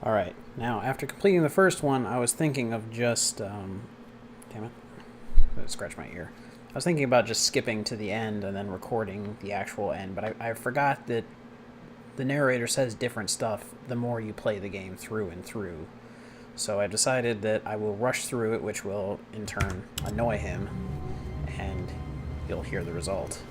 Alright, now after completing the first one, I was thinking of just, damn it, I scratched my ear. I was thinking about just skipping to the end and then recording the actual end, but I forgot that the narrator says different stuff the more you play the game through and through. So I decided that I will rush through it, which will, in turn, annoy him, and you'll hear the result.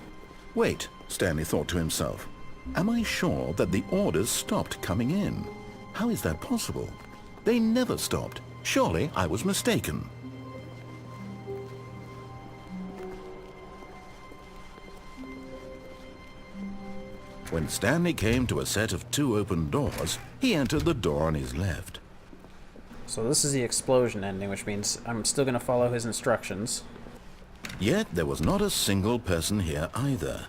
Wait, Stanley thought to himself. Am I sure that the orders stopped coming in? How is that possible? They never stopped. Surely I was mistaken. When Stanley came to a set of 2 open doors, he entered the door on his left. So this is the explosion ending, which means I'm still going to follow his instructions. Yet there was not a single person here either.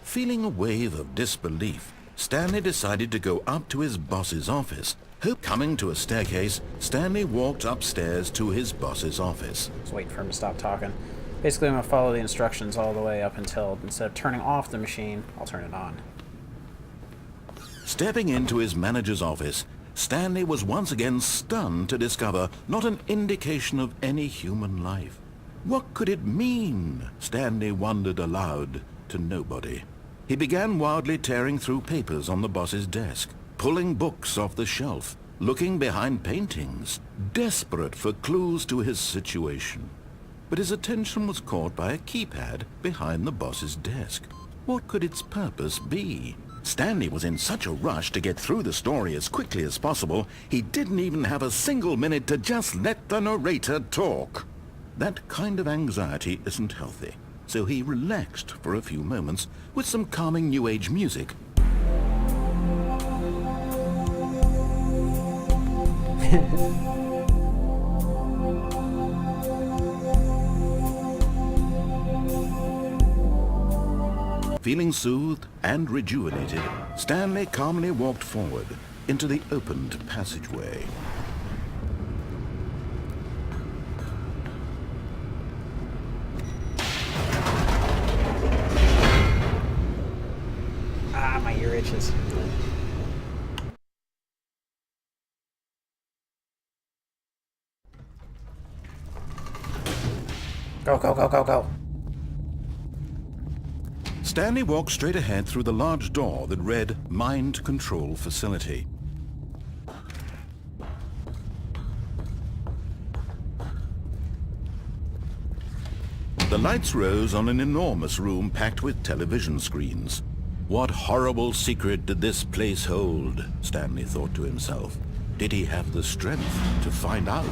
Feeling a wave of disbelief, Stanley decided to go up to his boss's office. Coming to a staircase, Stanley walked upstairs to his boss's office. Just waiting for him to stop talking. Basically, I'm going to follow the instructions all the way up until, instead of turning off the machine, I'll turn it on. Stepping into his manager's office, Stanley was once again stunned to discover not an indication of any human life. What could it mean? Stanley wondered aloud to nobody. He began wildly tearing through papers on the boss's desk, pulling books off the shelf, looking behind paintings, desperate for clues to his situation. But his attention was caught by a keypad behind the boss's desk. What could its purpose be? Stanley was in such a rush to get through the story as quickly as possible, he didn't even have a single minute to just let the narrator talk. That kind of anxiety isn't healthy, so he relaxed for a few moments with some calming New Age music. Feeling soothed and rejuvenated, Stanley calmly walked forward into the opened passageway. Ah, my ear itches. Go, go, go, go, go. Stanley walked straight ahead through the large door that read Mind Control Facility. The lights rose on an enormous room packed with television screens. What horrible secret did this place hold? Stanley thought to himself. Did he have the strength to find out?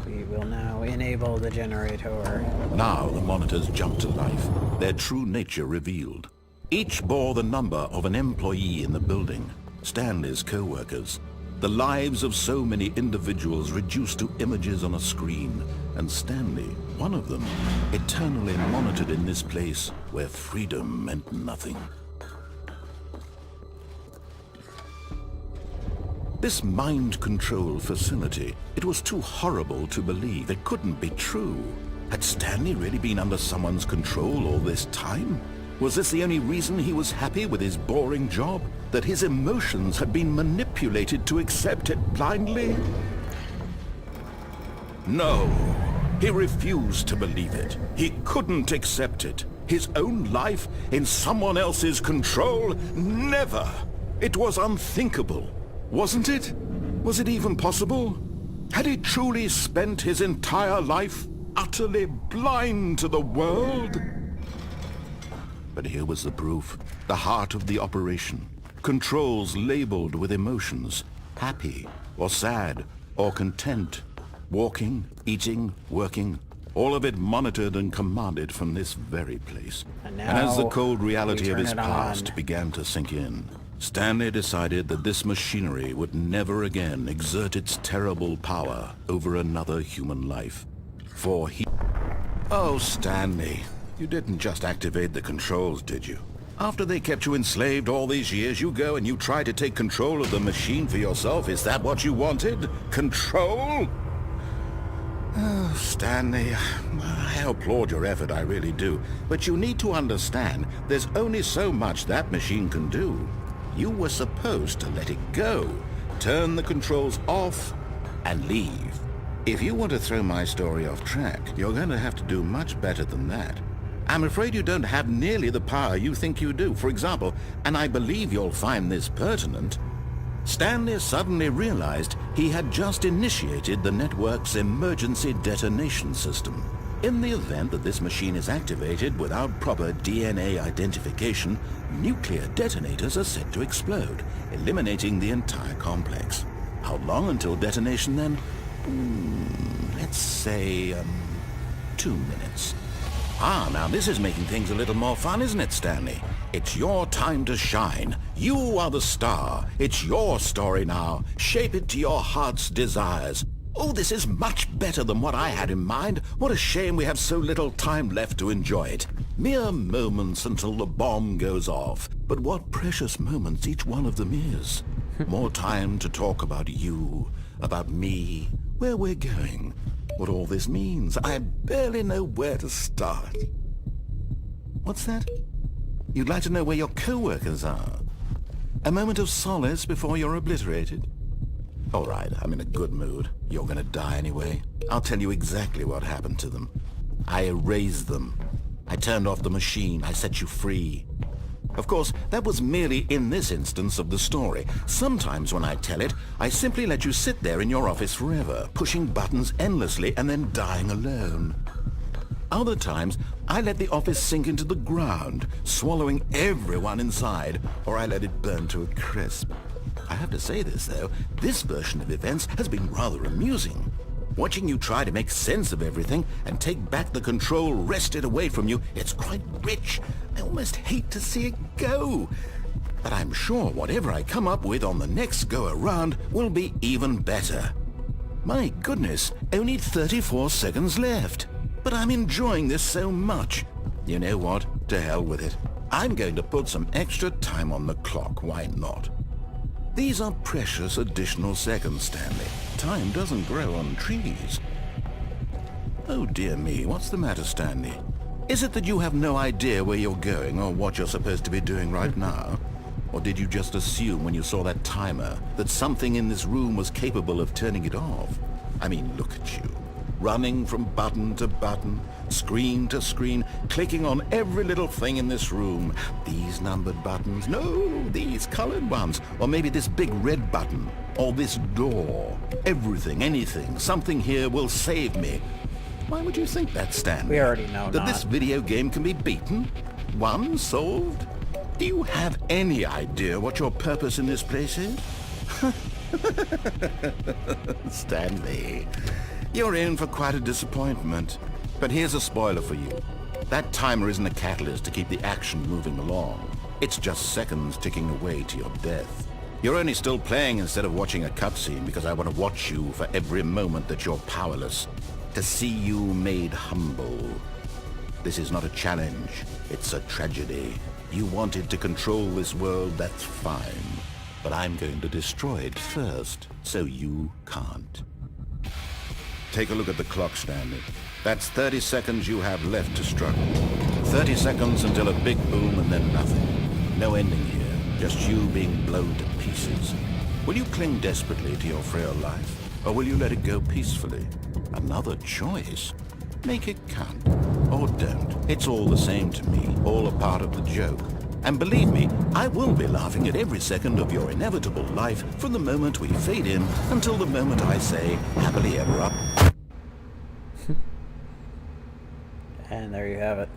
We will now enable the generator. Now the monitors jumped to life, their true nature revealed. Each bore the number of an employee in the building, Stanley's co-workers. The lives of so many individuals reduced to images on a screen, and Stanley, one of them, eternally monitored in this place where freedom meant nothing. This mind control facility, it was too horrible to believe. It couldn't be true. Had Stanley really been under someone's control all this time? Was this the only reason he was happy with his boring job? That his emotions had been manipulated to accept it blindly? No, he refused to believe it. He couldn't accept it. His own life in someone else's control? Never! It was unthinkable. Wasn't it? Was it even possible? Had he truly spent his entire life utterly blind to the world? But here was the proof, the heart of the operation. Controls labeled with emotions, happy or sad or content. Walking, eating, working, all of it monitored and commanded from this very place. And as the cold reality of turn his it past on. began to sink in, Stanley decided that this machinery would never again exert its terrible power over another human life. For he... Oh, Stanley, you didn't just activate the controls, did you? After they kept you enslaved all these years, you go and you try to take control of the machine for yourself. Is that what you wanted? Control? Oh, Stanley, I applaud your effort, I really do. But you need to understand, there's only so much that machine can do. You were supposed to let it go, turn the controls off, and leave. If you want to throw my story off track, you're going to have to do much better than that. I'm afraid you don't have nearly the power you think you do. For example, and I believe you'll find this pertinent, Stanley suddenly realized he had just initiated the network's emergency detonation system. In the event that this machine is activated without proper DNA identification, nuclear detonators are set to explode, eliminating the entire complex. How long until detonation then? Let's say, 2 minutes. Now this is making things a little more fun, isn't it, Stanley? It's your time to shine. You are the star. It's your story now. Shape it to your heart's desires. Oh, this is much better than what I had in mind. What a shame we have so little time left to enjoy it. Mere moments until the bomb goes off. But what precious moments each one of them is. More time to talk about you, about me, where we're going, what all this means. I barely know where to start. What's that? You'd like to know where your co-workers are? A moment of solace before you're obliterated? All right, I'm in a good mood. You're gonna die anyway. I'll tell you exactly what happened to them. I erased them. I turned off the machine. I set you free. Of course, that was merely in this instance of the story. Sometimes when I tell it, I simply let you sit there in your office forever, pushing buttons endlessly and then dying alone. Other times, I let the office sink into the ground, swallowing everyone inside, or I let it burn to a crisp. I have to say this, though, this version of events has been rather amusing. Watching you try to make sense of everything and take back the control wrested away from you, it's quite rich. I almost hate to see it go. But I'm sure whatever I come up with on the next go-around will be even better. My goodness, only 34 seconds left. But I'm enjoying this so much. You know what? To hell with it. I'm going to put some extra time on the clock, why not? These are precious additional seconds, Stanley. Time doesn't grow on trees. Oh dear me, what's the matter, Stanley? Is it that you have no idea where you're going or what you're supposed to be doing right now? Or did you just assume when you saw that timer that something in this room was capable of turning it off? I mean, look at you. Running from button to button, screen to screen, clicking on every little thing in this room. These numbered buttons, no, these colored ones, or maybe this big red button, or this door. Everything, anything, something here will save me. Why would you think that, Stan? We already know that this video game can be beaten? Won? Solved? Do you have any idea what your purpose in this place is? Stanley, you're in for quite a disappointment. But here's a spoiler for you. That timer isn't a catalyst to keep the action moving along. It's just seconds ticking away to your death. You're only still playing instead of watching a cutscene because I want to watch you for every moment that you're powerless. To see you made humble. This is not a challenge. It's a tragedy. You wanted to control this world, that's fine. But I'm going to destroy it first, so you can't. Take a look at the clock, Stanley. That's 30 seconds you have left to struggle. 30 seconds until a big boom and then nothing. No ending here, just you being blown to pieces. Will you cling desperately to your frail life, or will you let it go peacefully? Another choice. Make it count. Or don't. It's all the same to me, all a part of the joke. And believe me, I will be laughing at every second of your inevitable life from the moment we fade in until the moment I say, happily ever up. And there you have it.